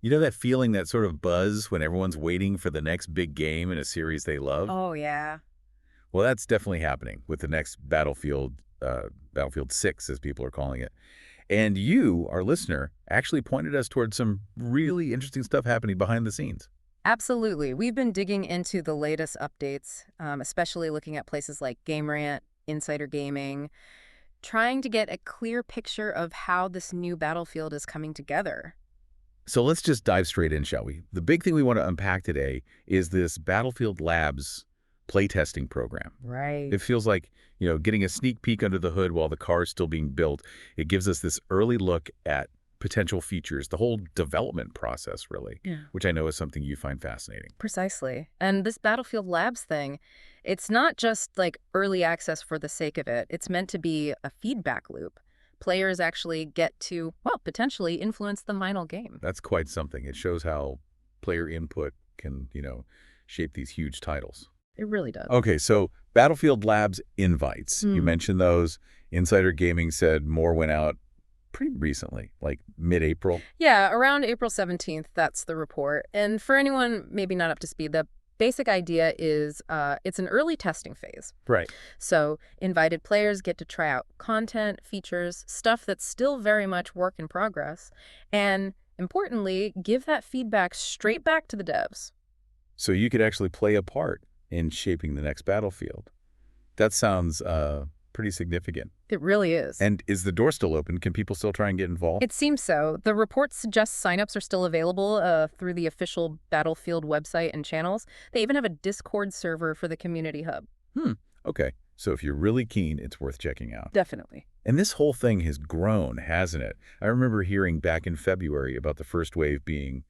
You know that feeling, that sort of buzz when everyone's waiting for the next big game in a series they love? Oh, yeah. Well, that's definitely happening with the next Battlefield 6, as people are calling it. And you, our listener, actually pointed us towards some really interesting stuff happening behind the scenes. Absolutely. We've been digging into the latest updates, especially looking at places like Game Rant, Insider Gaming, trying to get a clear picture of how this new Battlefield is coming together. So let's just dive straight in, shall we? The big thing we want to unpack today is this Battlefield Labs playtesting program. Right. It feels like, getting a sneak peek under the hood while the car is still being built. It gives us this early look at potential features, the whole development process, really, Yeah. which I know is something you find fascinating. Precisely. And this Battlefield Labs thing, it's not just like early access for the sake of it. It's meant to be a feedback loop. Players actually get to, well, potentially influence the final game. That's quite something. It shows how player input can, shape these huge titles. It really does. Okay, so Battlefield Labs invites. You Mm. mentioned those. Insider Gaming said more went out pretty recently, like mid-April. Yeah, around April 17th, that's the report. And for anyone maybe not up to speed, the basic idea is it's an early testing phase. Right. So invited players get to try out content, features, stuff that's still very much work in progress. And importantly, give that feedback straight back to the devs. So you could actually play a part in shaping the next Battlefield. That sounds pretty significant. It really is. And is the door still open? Can people still try and get involved? It seems so. The report suggests signups are still available through the official Battlefield website and channels. They even have a Discord server for the community hub. Okay. So if you're really keen, it's worth checking out. Definitely. And this whole thing has grown, hasn't it? I remember hearing back in February about the first wave being,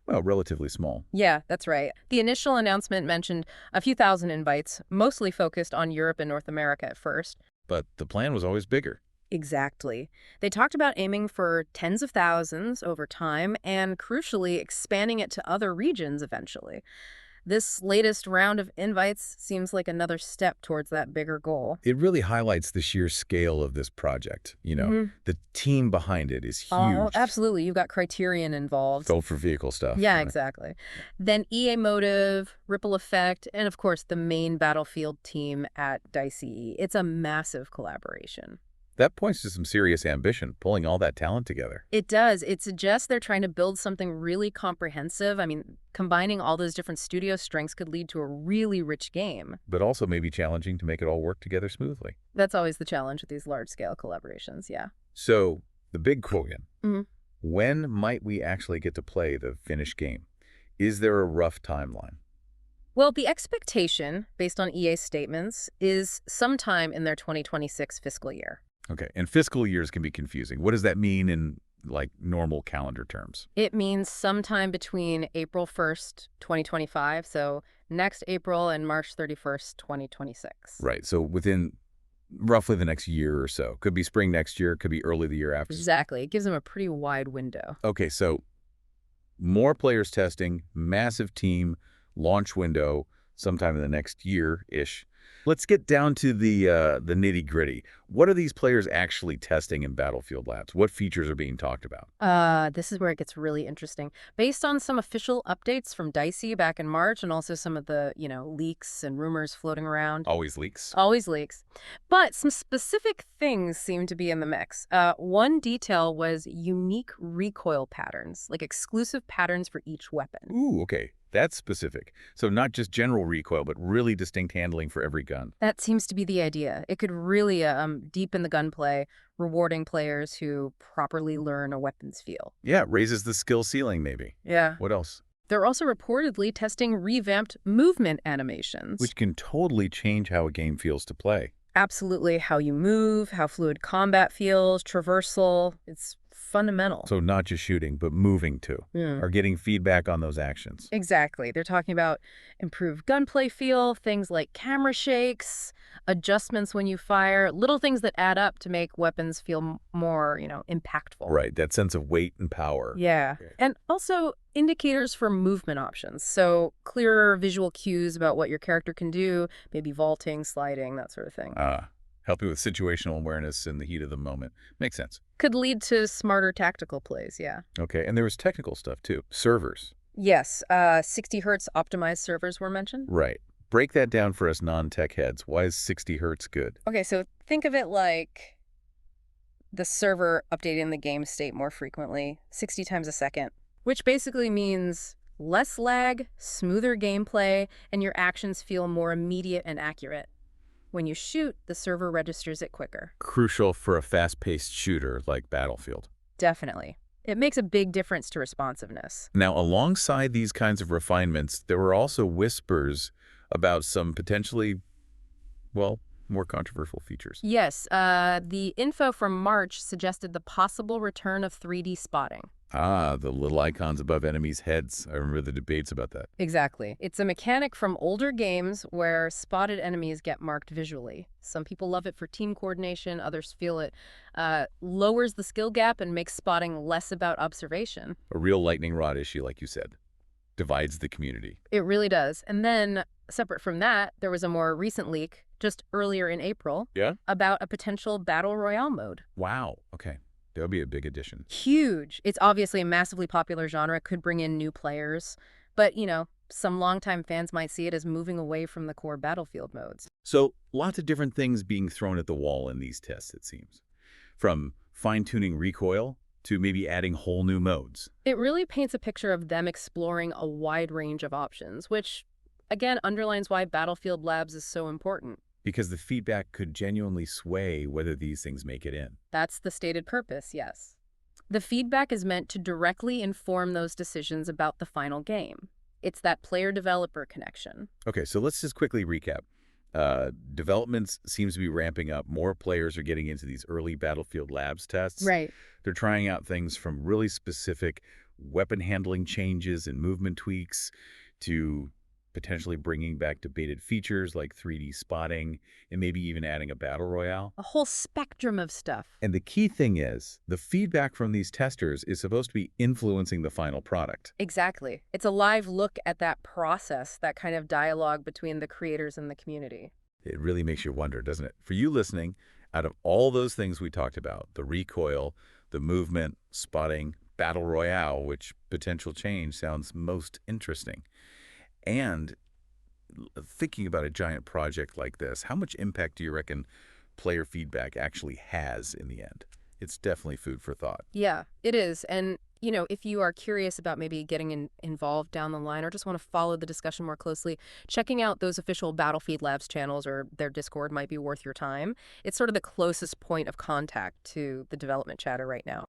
well, relatively small. Yeah, that's right. The initial announcement mentioned a few thousand invites, mostly focused on Europe and North America at first. But the plan was always bigger. Exactly. They talked about aiming for tens of thousands over time and, crucially, expanding it to other regions eventually. This latest round of invites seems like another step towards that bigger goal. It really highlights the sheer scale of this project. Mhm. The team behind it is Oh, huge. absolutely. You've got Criterion involved. Built for vehicle stuff. Yeah, right? exactly. Then EA Motive, Ripple Effect, and of course the main Battlefield team at DICE. It's a massive collaboration. That points to some serious ambition, pulling all that talent together. It does. It suggests they're trying to build something really comprehensive. I mean, combining all those different studio strengths could lead to a really rich game. But also maybe challenging to make it all work together smoothly. That's always the challenge with these large-scale collaborations, yeah. So, the big question. Mhm. When might we actually get to play the finished game? Is there a rough timeline? Well, the expectation, based on EA's statements, is sometime in their 2026 fiscal year. Okay, and fiscal years can be confusing. What does that mean in, like, normal calendar terms? It means sometime between April 1st, 2025, so next April, and March 31st, 2026. Right, so within roughly the next year or so. Could be spring next year, could be early the year after. Exactly. It gives them a pretty wide window. Okay, so more players testing, massive team, launch window sometime in the next year-ish. Let's get down to the nitty-gritty. What are these players actually testing in Battlefield Labs? What features are being talked about? This is where it gets really interesting. Based on some official updates from DICE back in March and also some of the, leaks and rumors floating around. Always leaks. Always leaks. But some specific things seem to be in the mix. One detail was unique recoil patterns, like exclusive patterns for each weapon. Ooh, okay. That's specific. So not just general recoil, but really distinct handling for every gun. That seems to be the idea. It could really deepen the gunplay, rewarding players who properly learn a weapon's feel. Yeah, raises the skill ceiling maybe. Yeah. What else? They're also reportedly testing revamped movement animations. Which can totally change how a game feels to play. Absolutely. How you move, how fluid combat feels, traversal. It's fundamental. So not just shooting, but moving too, Yeah. or getting feedback on those actions. Exactly. They're talking about improved gunplay feel, things like camera shakes, adjustments when you fire, little things that add up to make weapons feel more, impactful. Right, that sense of weight and power. Yeah. Okay. And also indicators for movement options. So clearer visual cues about what your character can do, maybe vaulting, sliding, that sort of thing. How Helping with situational awareness in the heat of the moment. Makes sense. Could lead to smarter tactical plays, yeah. Okay, and there was technical stuff too. Servers. Yes, 60 hertz optimized servers were mentioned. Right. Break that down for us non-tech heads. Why is 60 hertz good? Okay, so think of it like the server updating the game state more frequently, 60 times a second, which basically means less lag, smoother gameplay, and your actions feel more immediate and accurate. When you shoot, the server registers it quicker. Crucial for a fast-paced shooter like Battlefield. Definitely. It makes a big difference to responsiveness. Now, alongside these kinds of refinements, there were also whispers about some potentially, well, more controversial features. Yes, the info from March suggested the possible return of 3D spotting. Ah, the little icons above enemies' heads. I remember the debates about that. Exactly. It's a mechanic from older games where spotted enemies get marked visually. Some people love it for team coordination, others feel it lowers the skill gap and makes spotting less about observation. A real lightning rod issue, like you said. Divides the community. It really does. And then, separate from that, there was a more recent leak, just earlier in April, Yeah? about a potential Battle Royale mode. Wow. Okay. That would be a big addition. Huge. It's obviously a massively popular genre, could bring in new players. But, some longtime fans might see it as moving away from the core Battlefield modes. So, lots of different things being thrown at the wall in these tests, it seems. From fine-tuning recoil to maybe adding whole new modes. It really paints a picture of them exploring a wide range of options, which, again, underlines why Battlefield Labs is so important. Because the feedback could genuinely sway whether these things make it in. That's the stated purpose, yes. The feedback is meant to directly inform those decisions about the final game. It's that player-developer connection. Okay, so let's just quickly recap. Development seems to be ramping up. More players are getting into these early Battlefield Labs tests. Right. They're trying out things from really specific weapon handling changes and movement tweaks to potentially bringing back debated features like 3D spotting and maybe even adding a battle royale. A whole spectrum of stuff. And the key thing is, the feedback from these testers is supposed to be influencing the final product. Exactly. It's a live look at that process, that kind of dialogue between the creators and the community. It really makes you wonder, doesn't it? For you listening, out of all those things we talked about, the recoil, the movement, spotting, battle royale, which potential change sounds most interesting. And thinking about a giant project like this, how much impact do you reckon player feedback actually has in the end? It's definitely food for thought. Yeah, it is. And, if you are curious about maybe getting involved down the line or just want to follow the discussion more closely, checking out those official Battlefield Labs channels or their Discord might be worth your time. It's sort of the closest point of contact to the development chatter right now.